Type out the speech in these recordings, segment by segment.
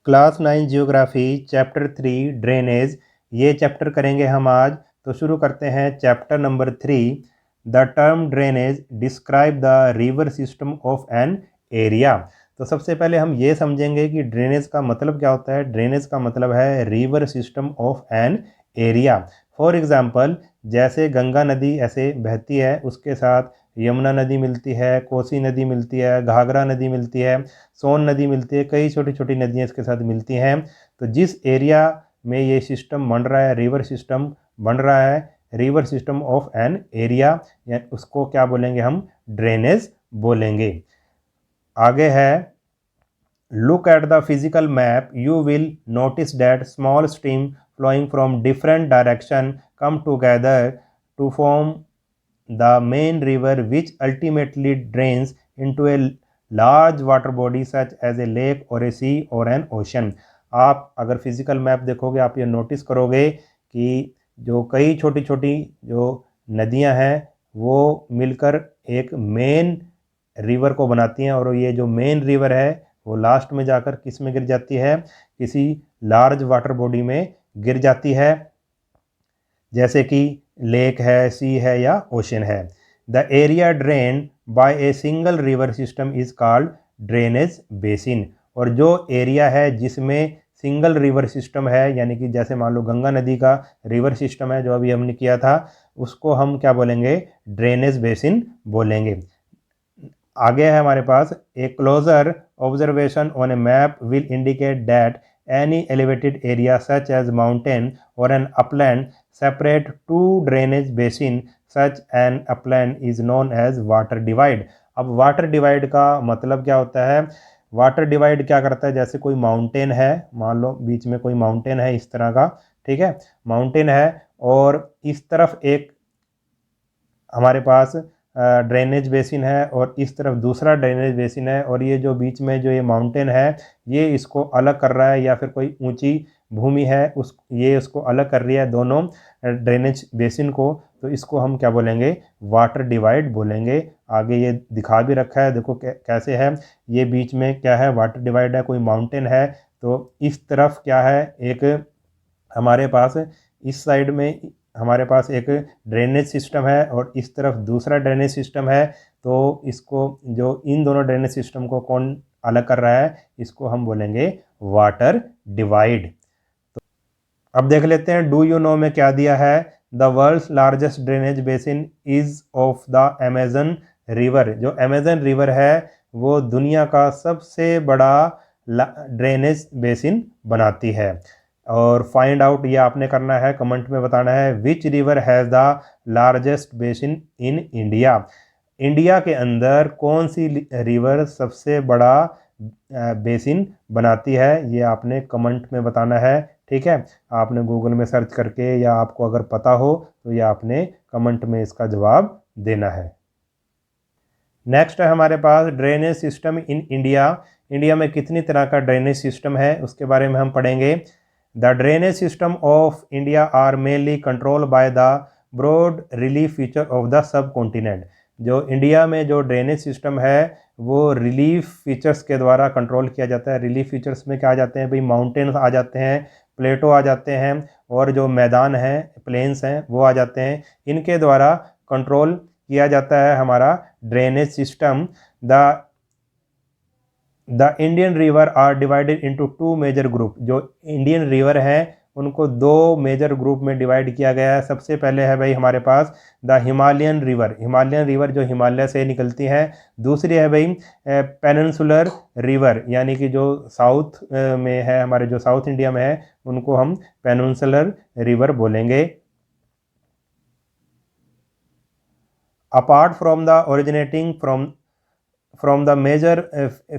Class 9 geography chapter 3 drainage, ये chapter करेंगे हम आज। तो शुरू करते हैं chapter number 3। The term drainage describe the river system of an area. तो सबसे पहले हम ये समझेंगे कि ड्रेनेज का मतलब क्या होता है। ड्रेनेज का मतलब है river system of an area. For example, जैसे गंगा नदी ऐसे बहती है, उसके साथ यमुना नदी मिलती है, कोसी नदी मिलती है, घाघरा नदी मिलती है, सोन नदी मिलती है, कई छोटी छोटी नदियाँ इसके साथ मिलती हैं। तो जिस एरिया में ये सिस्टम बन रहा है, रिवर सिस्टम बन रहा है, river system of an area, या उसको क्या बोलेंगे हम, ड्रेनेज बोलेंगे। आगे है, look at the physical map, you will notice that small stream flowing from different direction come together to form the main river, which ultimately drains into a large water body such as a lake or a sea or an ocean। आप अगर physical map देखोगे, आप ये notice करोगे कि जो कई छोटी छोटी जो नदियां हैं वो मिलकर एक मेन रिवर को बनाती हैं, और ये जो मेन रिवर है वो लास्ट में जाकर किस में गिर जाती है, किसी लार्ज वाटर बॉडी में गिर जाती है, जैसे कि लेक है, सी है या ओशन है। The area drain by a single river system is called drainage basin. और जो एरिया है जिसमें सिंगल रिवर सिस्टम है, यानी कि जैसे मान लो गंगा नदी का रिवर सिस्टम है जो अभी हमने किया था, उसको हम क्या बोलेंगे, ड्रेनेज बेसिन बोलेंगे। आगे है हमारे पास, a closer observation on a map will indicate that any elevated area such as mountain or an upland separate two drainage basin, such an upland is known as water divide। अब water divide का मतलब क्या होता है। Water divide क्या करता है, जैसे कोई माउंटेन है, मान लो बीच में कोई माउंटेन है इस तरह का, ठीक है, माउंटेन है, और इस तरफ एक हमारे पास ड्रेनेज बेसिन है और इस तरफ दूसरा ड्रेनेज बेसिन है, और ये जो बीच में जो ये माउंटेन है ये इसको अलग कर रहा है, या फिर कोई ऊंची भूमि है ये उसको अलग कर रही है, दोनों ड्रेनेज बेसिन को। तो इसको हम क्या बोलेंगे, वाटर डिवाइड बोलेंगे। आगे ये दिखा भी रखा है, देखो कैसे है, ये बीच में क्या है, वाटर डिवाइड है, कोई माउंटेन है, तो इस तरफ क्या है, एक हमारे पास इस साइड में हमारे पास एक ड्रेनेज सिस्टम है और इस तरफ दूसरा ड्रेनेज सिस्टम है। तो इसको, जो इन दोनों ड्रेनेज सिस्टम को कौन अलग कर रहा है, इसको हम बोलेंगे वाटर डिवाइड। तो अब देख लेते हैं, डू यू नो में क्या दिया है। The world's largest drainage basin is of the Amazon river. जो अमेजन रिवर है वो दुनिया का सबसे बड़ा ड्रेनेज बेसिन बनाती है। और फाइंड आउट ये आपने करना है, कमेंट में बताना है, which river has the largest basin in India. India के अंदर कौन सी रिवर सबसे बड़ा बेसिन बनाती है, ये आपने कमेंट में बताना है, ठीक है। आपने गूगल में सर्च करके, या आपको अगर पता हो तो ये आपने कमेंट में इसका जवाब देना है। नेक्स्ट है हमारे पास drainage system in India. India में कितनी तरह का ड्रेनेज सिस्टम है उसके बारे में हम पढ़ेंगे। The drainage system of India are mainly controlled by the broad relief feature of the subcontinent। जो इंडिया में जो ड्रेनेज सिस्टम है वो रिलीफ फीचर्स के द्वारा कंट्रोल किया जाता है। रिलीफ फीचर्स में क्या आ जाते हैं भाई, माउंटेन्स आ जाते हैं, प्लेटो आ जाते हैं, और जो मैदान हैं, प्लेन्स हैं, वो आ जाते हैं। इनके द्वारा कंट्रोल किया जाता है हमारा drainage system. The Indian river are divided into two major group. जो इंडियन रिवर हैं उनको दो मेजर ग्रुप में डिवाइड किया गया है। सबसे पहले है भाई हमारे पास the Himalayan river. Himalayan river जो हिमालय से निकलती है। दूसरी है भाई पेनिनसुलर रिवर, यानी कि जो साउथ में है, हमारे जो साउथ इंडिया में है, उनको हम पेनिनसुलर रिवर बोलेंगे। Apart from the originating from the major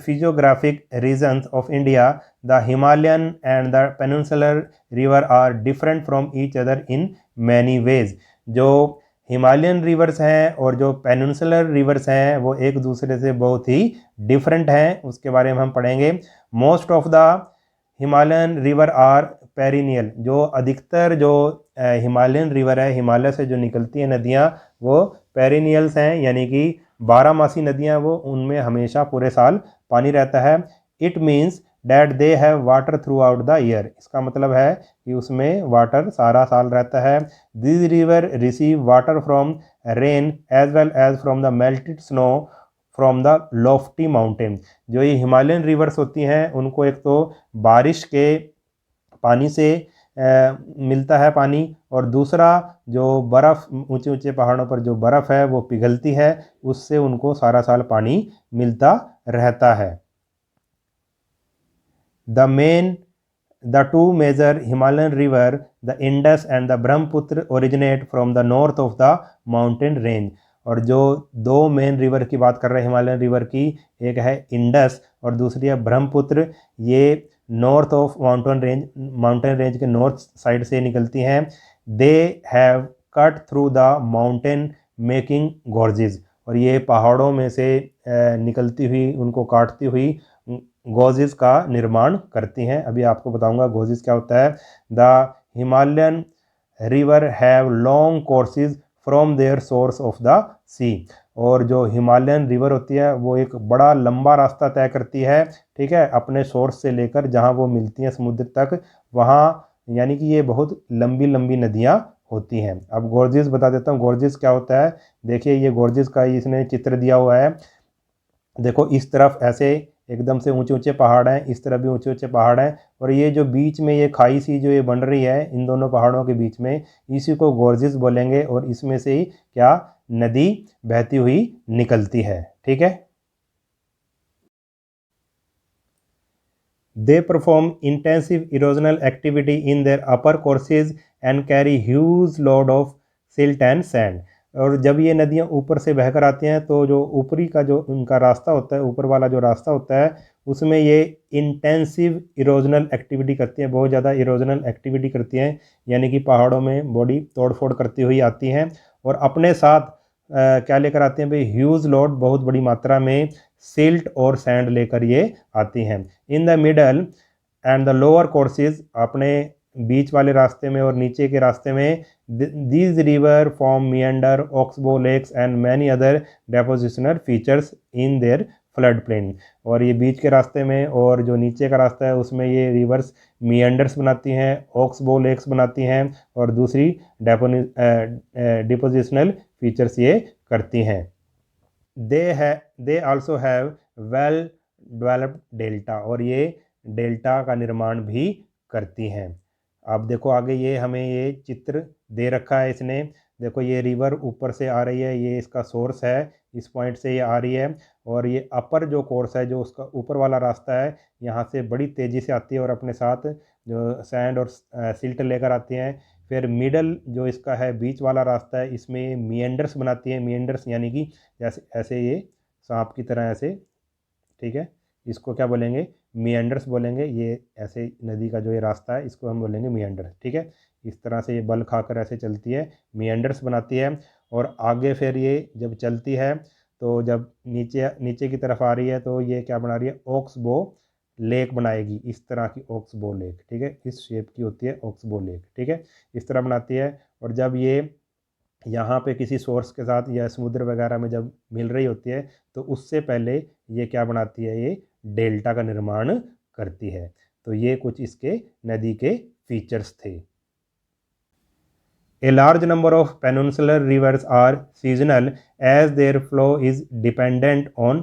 physiographic regions of India, the Himalayan and the Peninsular river are different from each other in many ways। जो हिमालयन रिवर्स हैं और जो peninsular reverse हैं वो एक दूसरे से बहुत ही डिफरेंट हैं, उसके बारे में हम पढ़ेंगे। Most of the Himalayan river are perennial. जो अधिकतर जो हिमालयन रिवर है, हिमालय से जो निकलती हैं नदियाँ, वो पेरिनियल्स हैं, यानी कि 12 मासी नदियाँ, वो उनमें हमेशा पूरे साल पानी रहता है। It means that they have water through out the year. इसका मतलब है कि उसमें वाटर सारा साल रहता है। This river receive water from rain as well as from the melted snow from the lofty mountain. जो ये हिमालयन रिवर्स होती हैं उनको एक तो बारिश के पानी से मिलता है पानी, और दूसरा जो बर्फ़ ऊंचे ऊंचे पहाड़ों पर जो बर्फ़ है वो पिघलती है, उससे उनको सारा साल पानी मिलता रहता है। The two major Himalayan river, the Indus and the Brahmaputra, originate from the north of the mountain range। और जो दो मेन रिवर की बात कर रहे हैं हिमालयन रिवर की, एक है इंडस और दूसरी है ब्रह्मपुत्र। ये नॉर्थ ऑफ माउंटेन रेंज के नॉर्थ साइड से निकलती हैं। They have cut through the mountain making gorges. और ये पहाड़ों में से निकलती हुई, उनको काटती हुई गॉजेस का निर्माण करती हैं। अभी आपको बताऊंगा गॉजेस क्या होता है। The Himalayan river have long courses from their source of the sea. और जो हिमालयन रिवर होती है वो एक बड़ा लंबा रास्ता तय करती है, ठीक है, अपने सोर्स से लेकर जहाँ वो मिलती हैं समुद्र तक, वहाँ यानी कि ये बहुत लंबी लंबी नदियाँ होती हैं। अब गॉर्जेस बता देता हूँ गॉर्जेस क्या होता है। देखिए ये गॉर्जेस का इसने चित्र दिया हुआ है। देखो इस तरफ ऐसे एकदम से ऊंचे ऊंचे पहाड़ हैं, इस तरफ भी ऊंचे ऊंचे पहाड़ हैं, और ये जो बीच में ये खाई सी जो ये बन रही है इन दोनों पहाड़ों के बीच में, इसी को गॉर्जेस बोलेंगे। और इसमें से ही क्या नदी बहती हुई निकलती है, ठीक है। They perform intensive erosional activity in their upper courses and carry huge load of silt and sand। और जब ये नदियाँ ऊपर से बहकर आती हैं तो जो ऊपरी का जो उनका रास्ता होता है, ऊपर वाला जो रास्ता होता है, उसमें ये इंटेंसिव इरोजनल एक्टिविटी करती हैं, बहुत ज़्यादा इरोजनल एक्टिविटी करती हैं, यानी कि पहाड़ों में बॉडी तोड़ फोड़ करती हुई आती हैं। और अपने साथ क्या लेकर आते हैं भाई, ह्यूज लोड, बहुत बड़ी मात्रा में सिल्ट और सैंड लेकर ये आती हैं। In the middle and the lower courses, अपने बीच वाले रास्ते में और नीचे के रास्ते में, these river form meander, oxbow lakes and many other depositional features in their flood plain. और ये बीच के रास्ते में और जो नीचे का रास्ता है उसमें ये रिवर्स मियंडर्स बनाती हैं, ऑक्सबो लेक्स बनाती हैं, और दूसरी डिपोजिशनल फीचर्स ये करती हैं। They also have well developed delta, और ये डेल्टा का निर्माण भी करती हैं। अब देखो आगे ये हमें ये चित्र दे रखा है इसने। देखो ये रिवर ऊपर से आ रही है, ये इसका सोर्स है, इस पॉइंट से ये आ रही है, और ये अपर जो कोर्स है, जो उसका ऊपर वाला रास्ता है, यहाँ से बड़ी तेज़ी से आती है और अपने साथ जो सैंड और सिल्ट लेकर आती हैं। फिर मिडल जो इसका है बीच वाला रास्ता है, इसमें मियंडर्स बनाती है। मियंडर्स यानी कि जैसे ऐसे ये सांप की तरह ऐसे, ठीक है, इसको क्या बोलेंगे, मियंडर्स बोलेंगे। ये ऐसे नदी का जो ये रास्ता है इसको हम बोलेंगे मियंडर, ठीक है। इस तरह से ये बल खाकर ऐसे चलती है, मियंडर्स बनाती है। और आगे फिर ये जब चलती है तो जब नीचे नीचे की तरफ आ रही है तो ये क्या बना रही है, ऑक्सबो लेक बनाएगी, इस तरह की ऑक्सबो लेक, ठीक है, इस शेप की होती है ऑक्सबो लेक, ठीक है, इस तरह बनाती है। और जब ये यहाँ पे किसी सोर्स के साथ या समुद्र वगैरह में जब मिल रही होती है तो उससे पहले ये क्या बनाती है, ये डेल्टा का निर्माण करती है। तो ये कुछ इसके नदी के फीचर्स थे। A large number of peninsular rivers are seasonal as their flow is dependent on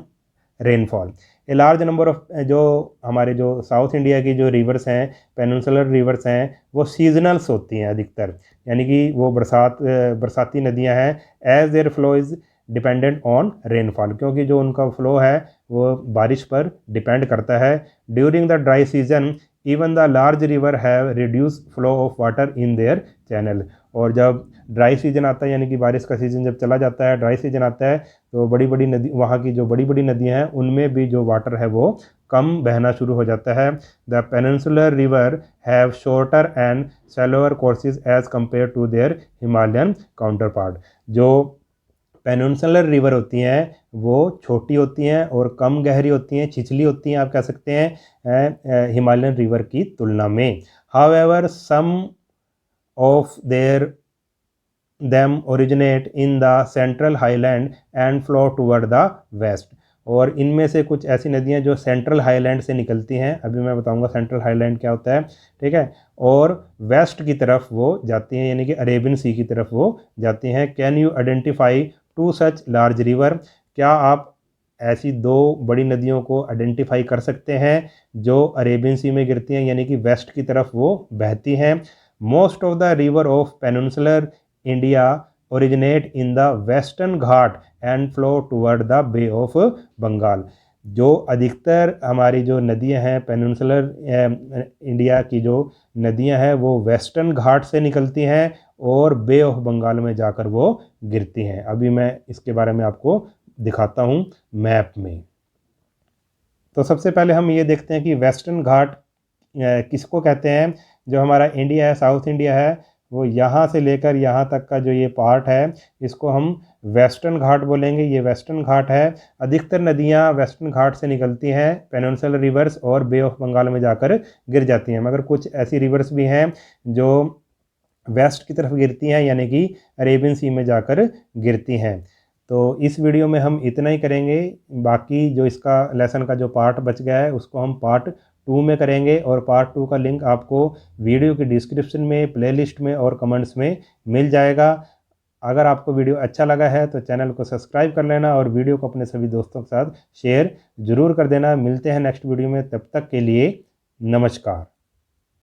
rainfall. A large number of, जो हमारे जो साउथ इंडिया की जो रिवर्स हैं, पेनिनसुलर रिवर्स हैं, वो सीजनल्स होती हैं अधिकतर, यानी कि वो बरसाती नदियां हैं। As their flow is dependent on rainfall, क्योंकि जो उनका फ्लो है वो बारिश पर डिपेंड करता है। During the dry season even the large river have reduce flow of water in their channel. और जब ड्राई सीजन आता है, यानी कि बारिश का सीजन जब चला जाता है, ड्राई सीजन आता है, तो बड़ी बड़ी नदी, वहाँ की जो बड़ी बड़ी नदियाँ हैं उनमें भी जो वाटर है वो कम बहना शुरू हो जाता है। The peninsular river have shorter and shallower courses as compare to their Himalayan counterpart. जो पेनिनसुलर रिवर होती हैं वो छोटी होती हैं और कम गहरी होती हैं, छिछली होती हैं, आप कह सकते हैं हिमालयन रिवर की तुलना में। However some of their them originate in the central highland and flow toward the west। और इनमें से कुछ ऐसी नदियाँ जो सेंट्रल हाईलैंड से निकलती हैं, अभी मैं बताऊंगा सेंट्रल हाईलैंड क्या होता है, ठीक है, और वेस्ट की तरफ वो जाती हैं, यानी कि अरेबियन सी की तरफ वो जाती हैं। Can you identify two such large river, क्या आप ऐसी दो बड़ी नदियों को आइडेंटिफाई कर सकते हैं जो अरेबियन सी में गिरती हैं, यानी कि वेस्ट की तरफ वो बहती हैं। Most of the river of peninsular India originate in the Western Ghat and flow toward the Bay of Bengal. जो अधिकतर हमारी जो नदियां हैं पेनिनसुलर इंडिया की जो नदियां हैं वो वेस्टर्न घाट से निकलती हैं और बे ऑफ बंगाल में जाकर वो गिरती हैं। अभी मैं इसके बारे में आपको दिखाता हूँ मैप में। तो सबसे पहले हम ये देखते हैं कि वेस्टर्न घाट किसको कहते हैं। जो हमारा इंडिया है, साउथ इंडिया है, वो यहाँ से लेकर यहाँ तक का जो ये पार्ट है इसको हम वेस्टर्न घाट बोलेंगे। ये वेस्टर्न घाट है। अधिकतर नदियाँ वेस्टर्न घाट से निकलती हैं, पेनिनसुलर रिवर्स और बे ऑफ बंगाल में जाकर गिर जाती हैं। मगर कुछ ऐसी रिवर्स भी हैं जो वेस्ट की तरफ गिरती हैं, यानी कि अरेबियन सी में जाकर गिरती हैं। तो इस वीडियो में हम इतना ही करेंगे। बाकी जो इसका लेसन का जो पार्ट बच गया है उसको हम पार्ट 2 में करेंगे, और पार्ट 2 का लिंक आपको वीडियो की डिस्क्रिप्शन में, प्लेलिस्ट में और कमेंट्स में मिल जाएगा। अगर आपको वीडियो अच्छा लगा है तो चैनल को सब्सक्राइब कर लेना और वीडियो को अपने सभी दोस्तों के साथ शेयर ज़रूर कर देना। मिलते हैं नेक्स्ट वीडियो में, तब तक के लिए नमस्कार।